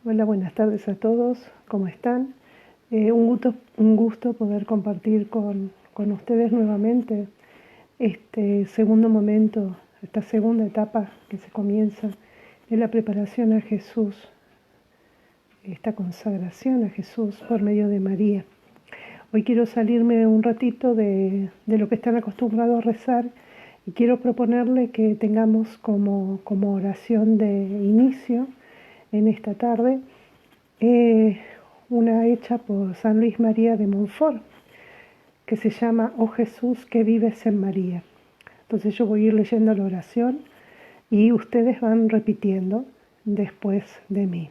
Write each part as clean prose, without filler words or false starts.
Hola, buenas tardes a todos, ¿cómo están? Un gusto poder compartir con ustedes nuevamente este segundo momento, esta segunda etapa que se comienza en la preparación a Jesús, esta consagración a Jesús por medio de María. Hoy quiero salirme un ratito de lo que están acostumbrados a rezar y quiero proponerle que tengamos como oración de inicio en esta tarde una hecha por San Luis María de Montfort, que se llama Oh Jesús que vives en María. Entonces yo voy a ir leyendo la oración y ustedes van repitiendo después de mí.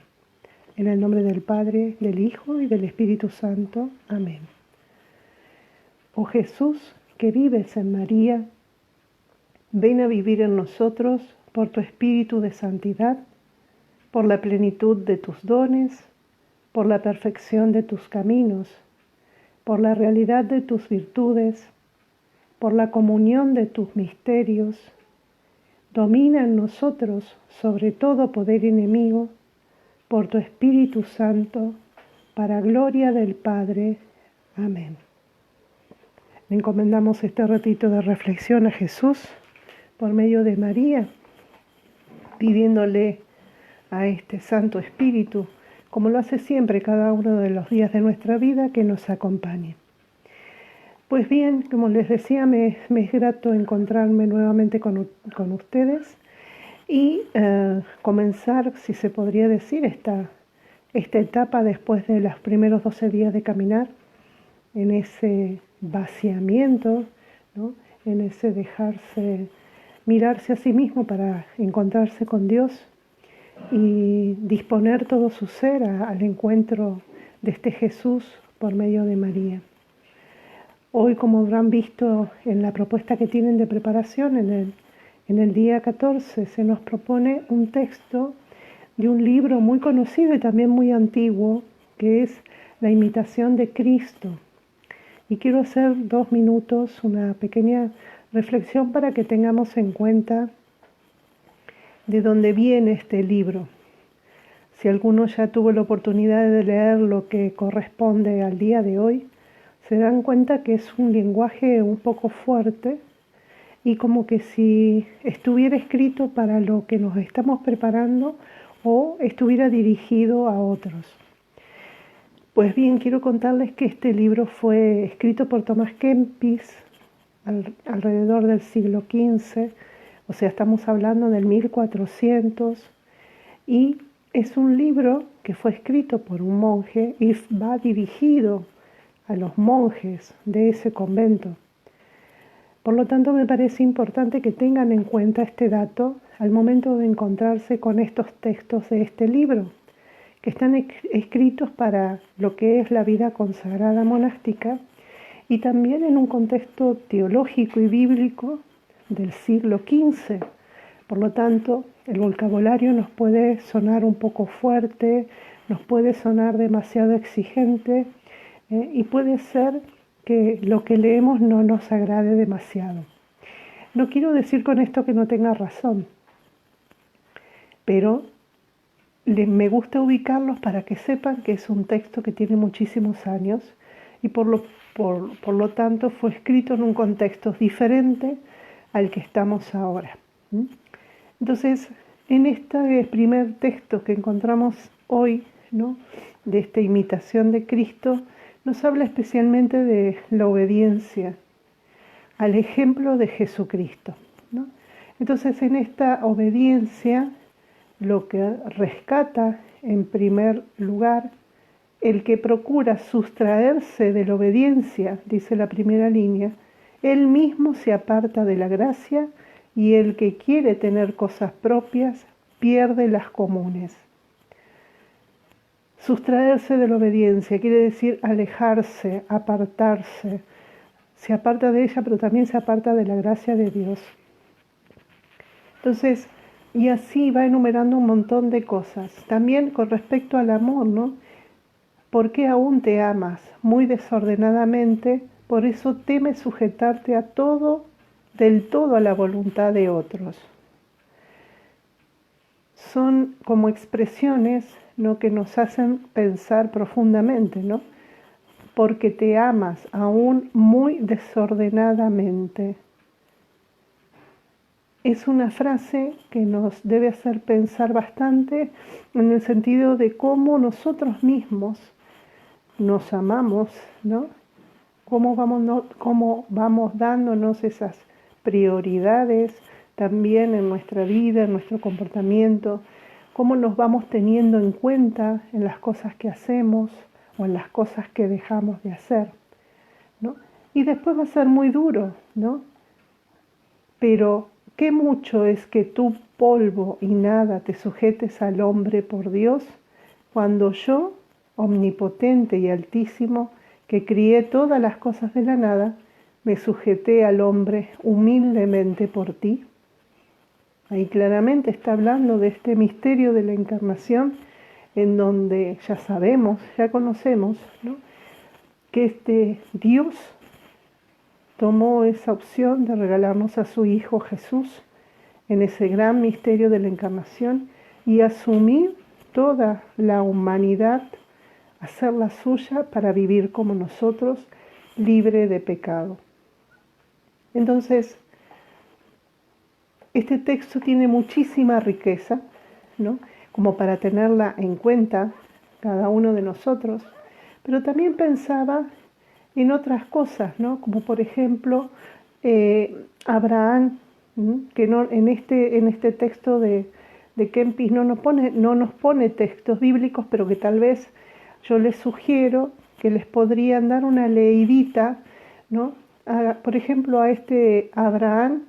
En el nombre del Padre, del Hijo y del Espíritu Santo. Amén. Oh Jesús que vives en María, ven a vivir en nosotros por tu Espíritu de santidad, por la plenitud de tus dones, por la perfección de tus caminos, por la realidad de tus virtudes, por la comunión de tus misterios. Domina en nosotros sobre todo poder enemigo, por tu Espíritu Santo, para gloria del Padre. Amén. Le encomendamos este ratito de reflexión a Jesús por medio de María, pidiéndole a este Santo Espíritu, como lo hace siempre cada uno de los días de nuestra vida, que nos acompañe. Pues bien, como les decía, me es grato encontrarme nuevamente con ustedes y comenzar, si se podría decir, esta etapa después de los primeros 12 días de caminar, en ese vaciamiento, ¿no? En ese dejarse, mirarse a sí mismo para encontrarse con Dios y disponer todo su ser al encuentro de este Jesús por medio de María. Hoy, como habrán visto en la propuesta que tienen de preparación, en el día 14 se nos propone un texto de un libro muy conocido y también muy antiguo, que es La imitación de Cristo. Y quiero hacer 2 minutos una pequeña reflexión para que tengamos en cuenta de dónde viene este libro. Si alguno ya tuvo la oportunidad de leer lo que corresponde al día de hoy, se dan cuenta que es un lenguaje un poco fuerte y como que si estuviera escrito para lo que nos estamos preparando o estuviera dirigido a otros. Pues bien, quiero contarles que este libro fue escrito por Tomás Kempis alrededor del siglo XV, o sea, estamos hablando del 1400, y es un libro que fue escrito por un monje y va dirigido a los monjes de ese convento. Por lo tanto, me parece importante que tengan en cuenta este dato al momento de encontrarse con estos textos de este libro, que están escritos para lo que es la vida consagrada monástica y también en un contexto teológico y bíblico del siglo XV. Por lo tanto, el vocabulario nos puede sonar un poco fuerte, nos puede sonar demasiado exigente y puede ser que lo que leemos no nos agrade demasiado. No quiero decir con esto que no tenga razón, pero me gusta ubicarlos para que sepan que es un texto que tiene muchísimos años y por lo tanto fue escrito en un contexto diferente al que estamos ahora. Entonces, en este primer texto que encontramos hoy, ¿no?, de esta imitación de Cristo, nos habla especialmente de la obediencia al ejemplo de Jesucristo, ¿no? Entonces, en esta obediencia, lo que rescata en primer lugar, el que procura sustraerse de la obediencia, dice la primera línea, él mismo se aparta de la gracia y el que quiere tener cosas propias pierde las comunes. Sustraerse de la obediencia quiere decir alejarse, apartarse. Se aparta de ella, pero también se aparta de la gracia de Dios. Entonces, y así va enumerando un montón de cosas. También con respecto al amor, ¿no? ¿Por qué aún te amas muy desordenadamente? Por eso temes sujetarte a todo, del todo a la voluntad de otros. Son como expresiones ¿no? Que nos hacen pensar profundamente, ¿no? Porque te amas aún muy desordenadamente. Es una frase que nos debe hacer pensar bastante en el sentido de cómo nosotros mismos nos amamos, ¿no? Cómo vamos dándonos esas prioridades también en nuestra vida, en nuestro comportamiento, cómo nos vamos teniendo en cuenta en las cosas que hacemos o en las cosas que dejamos de hacer, ¿no? Y después va a ser muy duro, ¿no? Pero qué mucho es que tú, polvo y nada, te sujetes al hombre por Dios, cuando yo, omnipotente y altísimo, que crié todas las cosas de la nada, me sujeté al hombre humildemente por ti. Ahí claramente está hablando de este misterio de la encarnación, en donde ya sabemos, ya conocemos, ¿no? Que este Dios tomó esa opción de regalarnos a su Hijo Jesús en ese gran misterio de la encarnación y asumir toda la humanidad, hacerla suya para vivir como nosotros, libre de pecado. Entonces, este texto tiene muchísima riqueza, ¿no? Como para tenerla en cuenta cada uno de nosotros, pero también pensaba en otras cosas, ¿no? Como por ejemplo Abraham, que no, en este texto de Kempis no nos pone textos bíblicos, pero que tal vez yo les sugiero que les podrían dar una leidita, ¿no? Por ejemplo, a este Abraham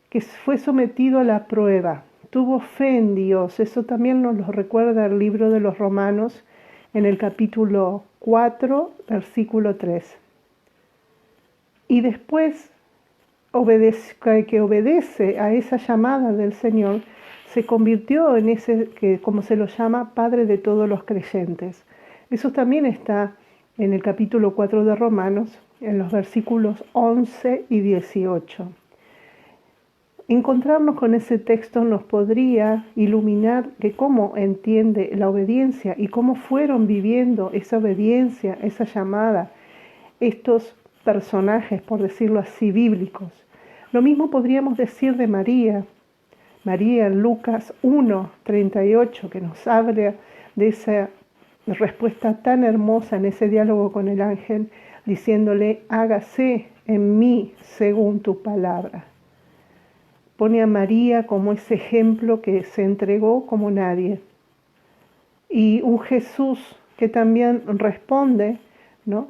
que fue sometido a la prueba, tuvo fe en Dios, eso también nos lo recuerda el libro de los Romanos en el capítulo 4, versículo 3. Y después que obedece a esa llamada del Señor, se convirtió en ese que, como se lo llama, Padre de todos los creyentes. Eso también está en el capítulo 4 de Romanos, en los versículos 11 y 18. Encontrarnos con ese texto nos podría iluminar de cómo entiende la obediencia y cómo fueron viviendo esa obediencia, esa llamada, estos personajes, por decirlo así, bíblicos. Lo mismo podríamos decir de María. María en Lucas 1:38, que nos habla de esa respuesta tan hermosa en ese diálogo con el ángel, diciéndole, hágase en mí según tu palabra. Pone a María como ese ejemplo que se entregó como nadie. Y un Jesús que también responde, ¿no?,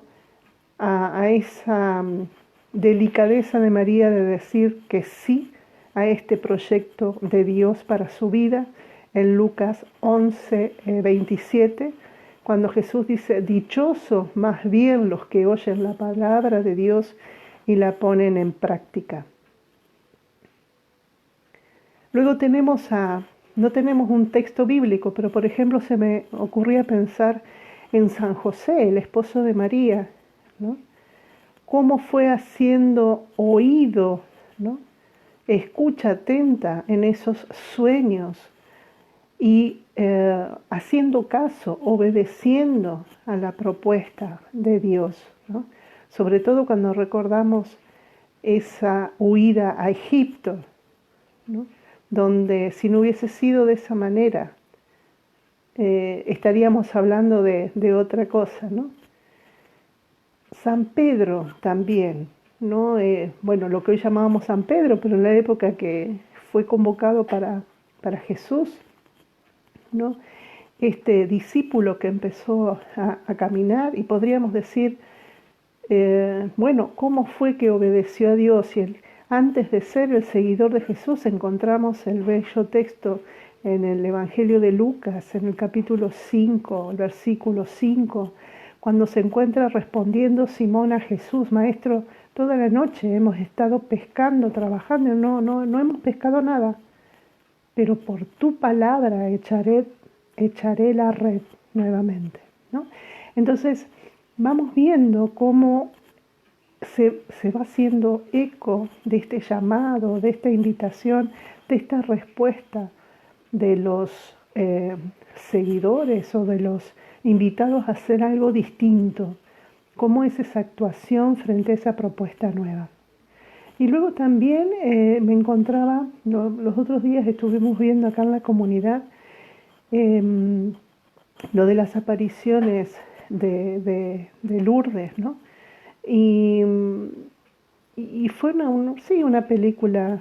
a esa delicadeza de María de decir que sí a este proyecto de Dios para su vida, en Lucas 11:27, cuando Jesús dice, dichosos más bien los que oyen la palabra de Dios y la ponen en práctica. Luego no tenemos un texto bíblico, pero por ejemplo se me ocurría pensar en San José, el esposo de María, ¿no? Cómo fue haciendo oído, ¿no?, escucha atenta en esos sueños y haciendo caso, obedeciendo a la propuesta de Dios, ¿no? Sobre todo cuando recordamos esa huida a Egipto, ¿no?, donde si no hubiese sido de esa manera, estaríamos hablando de otra cosa, ¿no? San Pedro también, ¿no? Bueno, lo que hoy llamábamos San Pedro, pero en la época que fue convocado para Jesús, ¿no? Este discípulo que empezó a caminar, y podríamos decir, bueno, ¿cómo fue que obedeció a Dios? Y él, antes de ser el seguidor de Jesús, encontramos el bello texto en el Evangelio de Lucas, en el capítulo 5, el versículo 5, cuando se encuentra respondiendo Simón a Jesús, Maestro, toda la noche hemos estado pescando, trabajando, no hemos pescado nada, pero por tu palabra echaré la red nuevamente, ¿no? Entonces, vamos viendo cómo se va haciendo eco de este llamado, de esta invitación, de esta respuesta de los seguidores o de los invitados a hacer algo distinto. ¿Cómo es esa actuación frente a esa propuesta nueva? Y luego también me encontraba, los otros días estuvimos viendo acá en la comunidad lo de las apariciones de Lourdes, ¿no? Y, y fue una película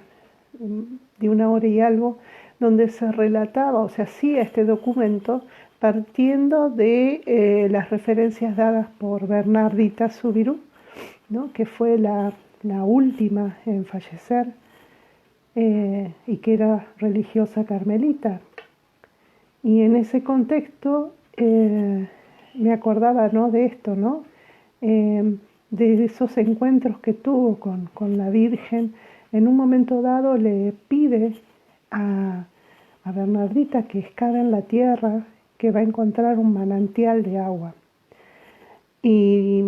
de 1 hora y algo, donde se relataba o se hacía este documento partiendo de las referencias dadas por Bernardita Soubirous, ¿no? Que fue la última en fallecer y que era religiosa carmelita. Y en ese contexto me acordaba, ¿no?, de esto, ¿no? De esos encuentros que tuvo con la Virgen. En un momento dado le pide a Bernardita que excave en la tierra, que va a encontrar un manantial de agua. Y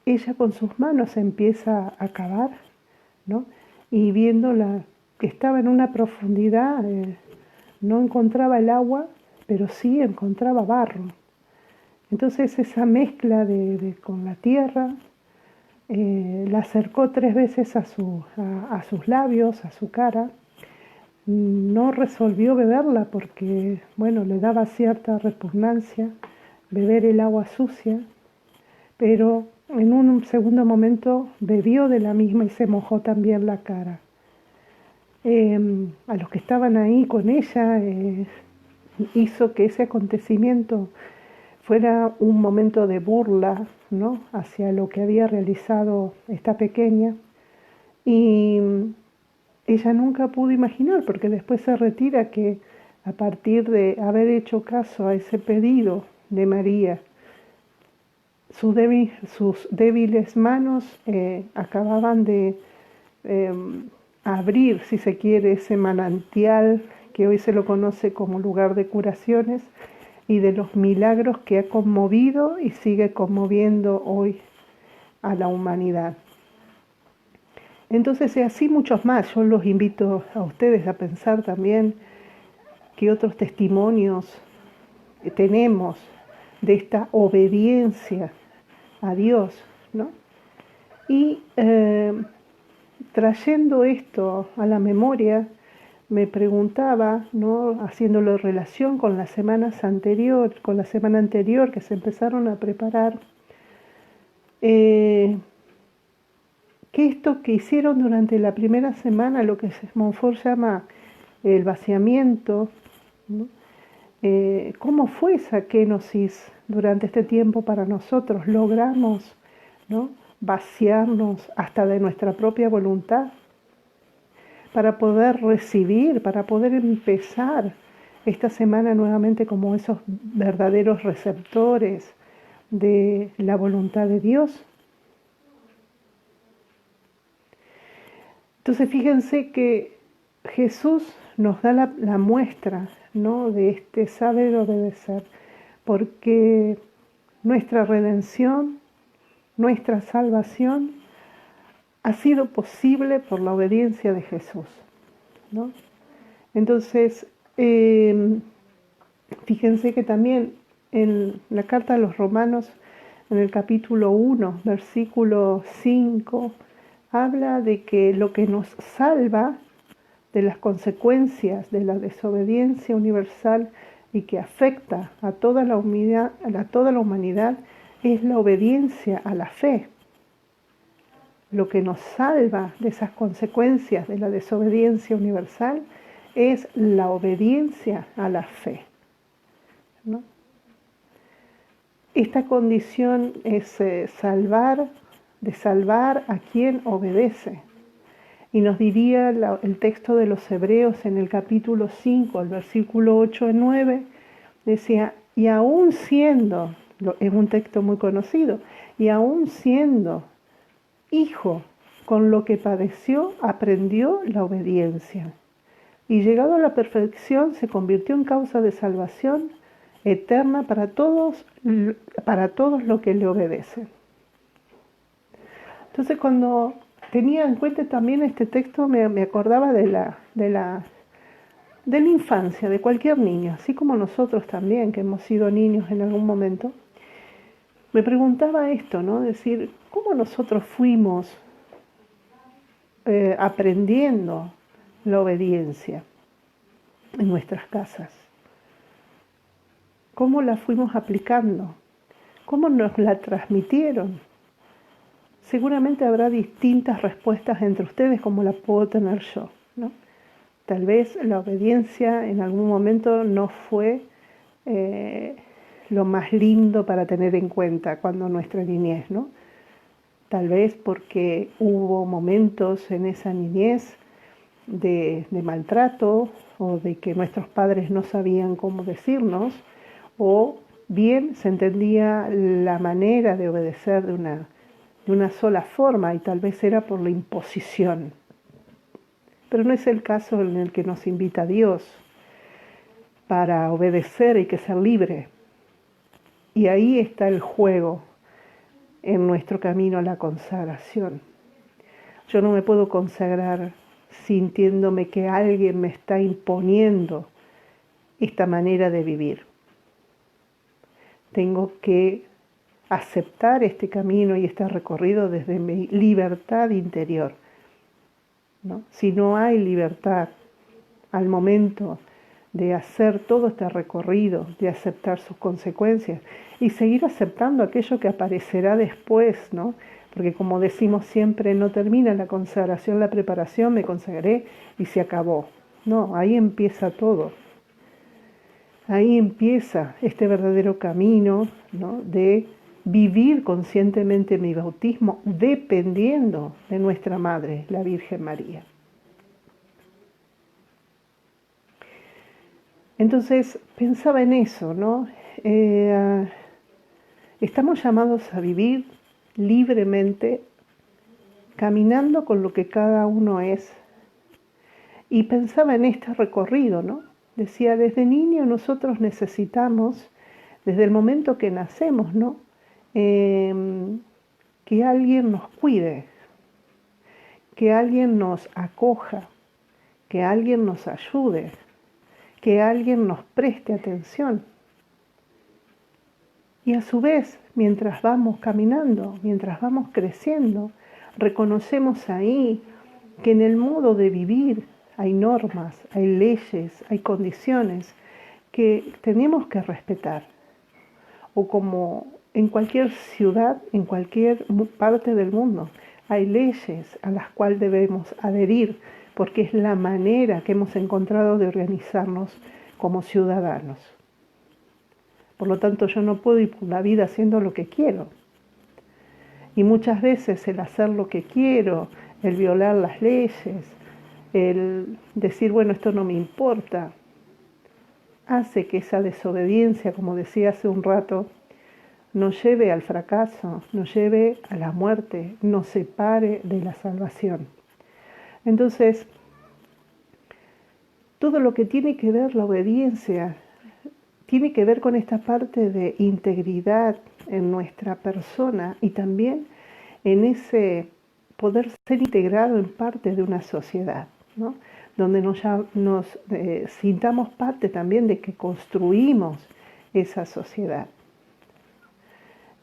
ella con sus manos empieza a cavar, ¿no? Y viéndola que estaba en una profundidad, no encontraba el agua, pero sí encontraba barro. Entonces esa mezcla con la tierra la acercó 3 veces a sus labios, a su cara. No resolvió beberla porque, bueno, le daba cierta repugnancia beber el agua sucia, pero en un segundo momento bebió de la misma y se mojó también la cara. A los que estaban ahí con ella hizo que ese acontecimiento fuera un momento de burla, ¿no?, hacia lo que había realizado esta pequeña, y ella nunca pudo imaginar, porque después se retira, que a partir de haber hecho caso a ese pedido de María, sus débiles manos acababan de abrir, si se quiere, ese manantial que hoy se lo conoce como lugar de curaciones y de los milagros que ha conmovido y sigue conmoviendo hoy a la humanidad. Entonces, así muchos más. Yo los invito a ustedes a pensar también qué otros testimonios tenemos de esta obediencia a Dios, ¿no? Y trayendo esto a la memoria, me preguntaba, ¿no?, haciéndolo en relación con la semana anterior que se empezaron a preparar, que esto que hicieron durante la primera semana, lo que Montfort llama el vaciamiento, ¿no? ¿Cómo fue esa kenosis durante este tiempo para nosotros? ¿Logramos, ¿no?, vaciarnos hasta de nuestra propia voluntad para poder recibir, para poder empezar esta semana nuevamente como esos verdaderos receptores de la voluntad de Dios? Entonces fíjense que Jesús nos da la muestra, ¿no?, de este saber obedecer, porque nuestra redención, nuestra salvación ha sido posible por la obediencia de Jesús, ¿no? Entonces, fíjense que también en la carta a los Romanos, en el capítulo 1, versículo 5, habla de que lo que nos salva de las consecuencias de la desobediencia universal y que afecta a toda la humanidad es la obediencia a la fe. Lo que nos salva de esas consecuencias de la desobediencia universal es la obediencia a la fe, ¿no? Esta condición es de salvar a quien obedece. Y nos diría el texto de los Hebreos en el capítulo 5, el versículo 8 y 9, decía, y aún siendo, es un texto muy conocido, y aún siendo hijo, con lo que padeció, aprendió la obediencia. Y llegado a la perfección, se convirtió en causa de salvación eterna para todos los que le obedecen. Entonces, cuando tenía en cuenta también este texto, me acordaba de de la infancia, de cualquier niño, así como nosotros también, que hemos sido niños en algún momento, me preguntaba esto, ¿no? Decir, ¿cómo nosotros fuimos aprendiendo la obediencia en nuestras casas? ¿Cómo la fuimos aplicando? ¿Cómo nos la transmitieron? Seguramente habrá distintas respuestas entre ustedes como la puedo tener yo, ¿no? Tal vez la obediencia en algún momento no fue lo más lindo para tener en cuenta cuando nuestra niñez, ¿no? Tal vez porque hubo momentos en esa niñez de maltrato o de que nuestros padres no sabían cómo decirnos, o bien se entendía la manera de obedecer de una sola forma y tal vez era por la imposición. Pero no es el caso en el que nos invita Dios. Para obedecer hay que ser libre. Y ahí está el juego en nuestro camino a la consagración. Yo no me puedo consagrar sintiéndome que alguien me está imponiendo esta manera de vivir. Tengo que aceptar este camino y este recorrido desde mi libertad interior, ¿no? Si no hay libertad al momento de hacer todo este recorrido, de aceptar sus consecuencias y seguir aceptando aquello que aparecerá después, ¿no? Porque como decimos siempre, no termina la consagración, la preparación, me consagré y se acabó. No, ahí empieza todo. Ahí empieza este verdadero camino, ¿no? De vivir conscientemente mi bautismo dependiendo de nuestra Madre, la Virgen María. Entonces pensaba en eso, ¿no? Estamos llamados a vivir libremente, caminando con lo que cada uno es. Y pensaba en este recorrido, ¿no? Decía, desde niño nosotros necesitamos, desde el momento que nacemos, ¿no? Que alguien nos cuide, que alguien nos acoja, que alguien nos ayude, que alguien nos preste atención. Y a su vez, mientras vamos caminando, mientras vamos creciendo, reconocemos ahí que en el modo de vivir hay normas, hay leyes, hay condiciones que tenemos que respetar. O como en cualquier ciudad, en cualquier parte del mundo, hay leyes a las cuales debemos adherir porque es la manera que hemos encontrado de organizarnos como ciudadanos. Por lo tanto, yo no puedo ir por la vida haciendo lo que quiero. Y muchas veces el hacer lo que quiero, el violar las leyes, el decir, bueno, esto no me importa, hace que esa desobediencia, como decía hace un rato, nos lleve al fracaso, nos lleve a la muerte, nos separe de la salvación. Entonces, todo lo que tiene que ver la obediencia tiene que ver con esta parte de integridad en nuestra persona y también en ese poder ser integrado en parte de una sociedad, ¿no? Donde nos sintamos parte también de que construimos esa sociedad.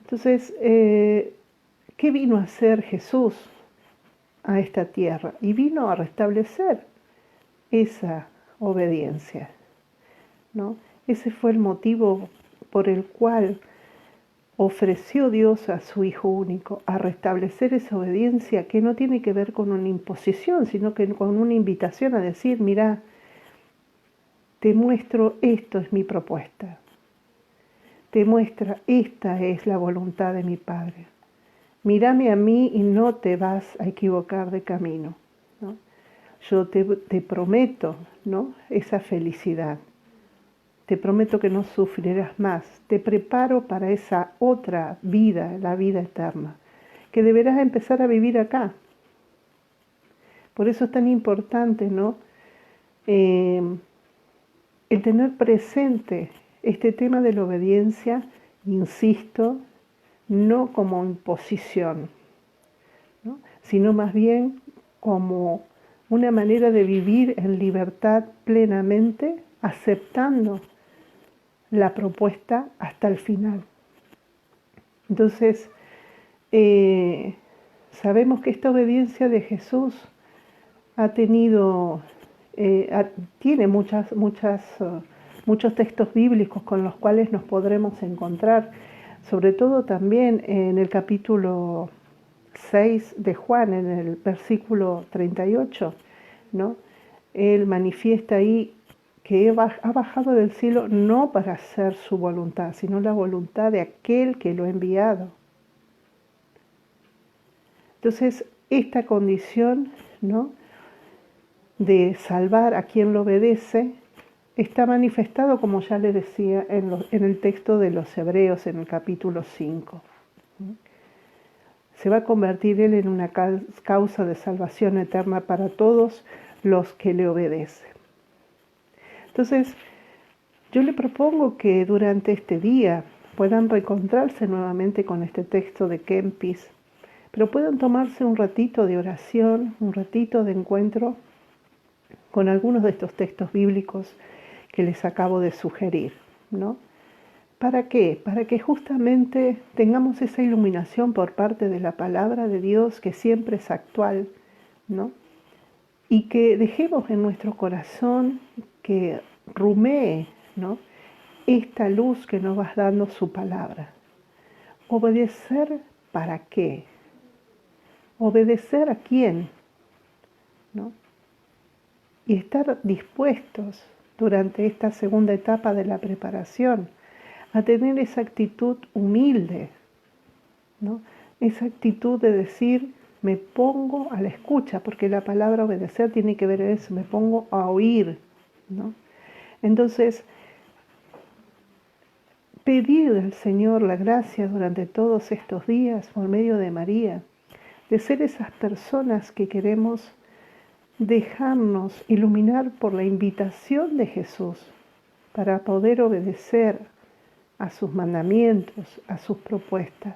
Entonces, ¿qué vino a hacer Jesús a esta tierra? Y vino a restablecer esa obediencia, ¿no? Ese fue el motivo por el cual ofreció Dios a su Hijo único, a restablecer esa obediencia que no tiene que ver con una imposición, sino que con una invitación a decir, mira, te muestro, esto es mi propuesta. Te muestra, esta es la voluntad de mi Padre. Mírame a mí y no te vas a equivocar de camino, ¿no? Yo te prometo, ¿no? Esa felicidad. Te prometo que no sufrirás más. Te preparo para esa otra vida, la vida eterna, que deberás empezar a vivir acá. Por eso es tan importante, ¿no? El tener presente este tema de la obediencia, insisto, no como imposición, ¿no? Sino más bien como una manera de vivir en libertad plenamente, aceptando la propuesta hasta el final. Entonces, sabemos que esta obediencia de Jesús tiene muchos textos bíblicos con los cuales nos podremos encontrar, sobre todo también en el capítulo 6 de Juan, en el versículo 38, ¿no? Él manifiesta ahí que ha bajado del cielo no para hacer su voluntad, sino la voluntad de aquel que lo ha enviado. Entonces, esta condición, ¿no?, de salvar a quien lo obedece está manifestado, como ya les decía, en el texto de los Hebreos, en el capítulo 5. Se va a convertir él en una causa de salvación eterna para todos los que le obedecen. Entonces, yo le propongo que durante este día puedan reencontrarse nuevamente con este texto de Kempis, pero puedan tomarse un ratito de oración, un ratito de encuentro con algunos de estos textos bíblicos que les acabo de sugerir, ¿no? ¿Para qué? Para que justamente tengamos esa iluminación por parte de la palabra de Dios, que siempre es actual, ¿no? Y que dejemos en nuestro corazón que rumee, ¿no?, esta luz que nos va dando su palabra. ¿Obedecer para qué? ¿Obedecer a quién?, ¿no? Y estar dispuestos durante esta segunda etapa de la preparación a tener esa actitud humilde, ¿no? Esa actitud de decir, me pongo a la escucha, porque la palabra obedecer tiene que ver eso, me pongo a oír, ¿no? Entonces, pedir al Señor la gracia durante todos estos días por medio de María, de ser esas personas que queremos dejarnos iluminar por la invitación de Jesús para poder obedecer a sus mandamientos, a sus propuestas.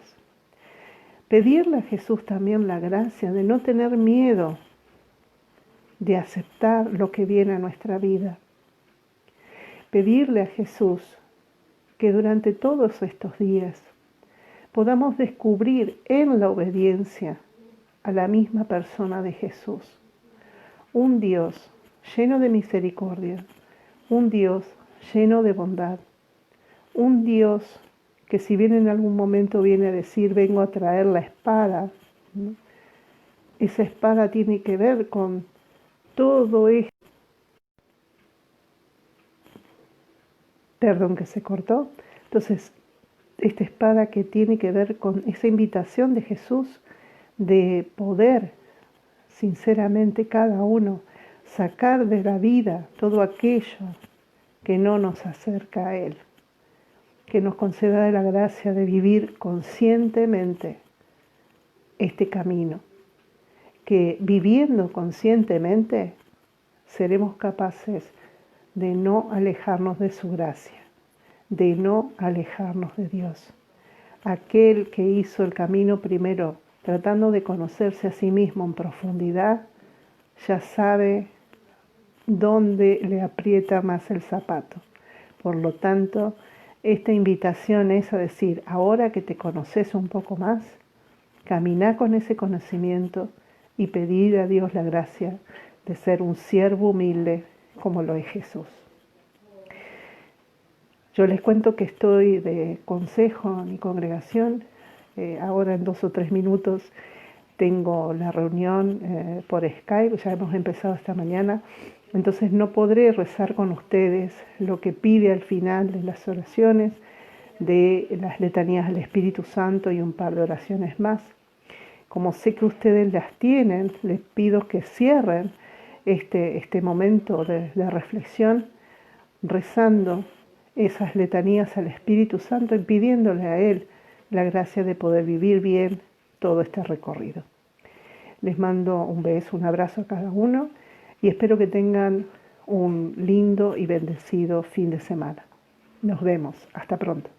Pedirle a Jesús también la gracia de no tener miedo de aceptar lo que viene a nuestra vida. Pedirle a Jesús que durante todos estos días podamos descubrir en la obediencia a la misma persona de Jesús, un Dios lleno de misericordia, un Dios lleno de bondad, un Dios que si bien en algún momento viene a decir, vengo a traer la espada, ¿no?, esa espada tiene que ver con todo esto. Perdón que se cortó. Entonces, esta espada que tiene que ver con esa invitación de Jesús de poder, sinceramente, cada uno sacar de la vida todo aquello que no nos acerca a Él, que nos conceda la gracia de vivir conscientemente este camino, que viviendo conscientemente seremos capaces de no alejarnos de su gracia, de no alejarnos de Dios. Aquel que hizo el camino primero, tratando de conocerse a sí mismo en profundidad, ya sabe dónde le aprieta más el zapato. Por lo tanto, esta invitación es a decir, ahora que te conoces un poco más, camina con ese conocimiento y pedir a Dios la gracia de ser un siervo humilde como lo es Jesús. Yo les cuento que estoy de consejo en mi congregación. Ahora en 2 o 3 minutos tengo la reunión por Skype, ya hemos empezado esta mañana. Entonces no podré rezar con ustedes lo que pide al final de las oraciones, de las letanías al Espíritu Santo y un par de oraciones más. Como sé que ustedes las tienen, les pido que cierren este momento de reflexión rezando esas letanías al Espíritu Santo y pidiéndole a Él la gracia de poder vivir bien todo este recorrido. Les mando un beso, un abrazo a cada uno y espero que tengan un lindo y bendecido fin de semana. Nos vemos. Hasta pronto.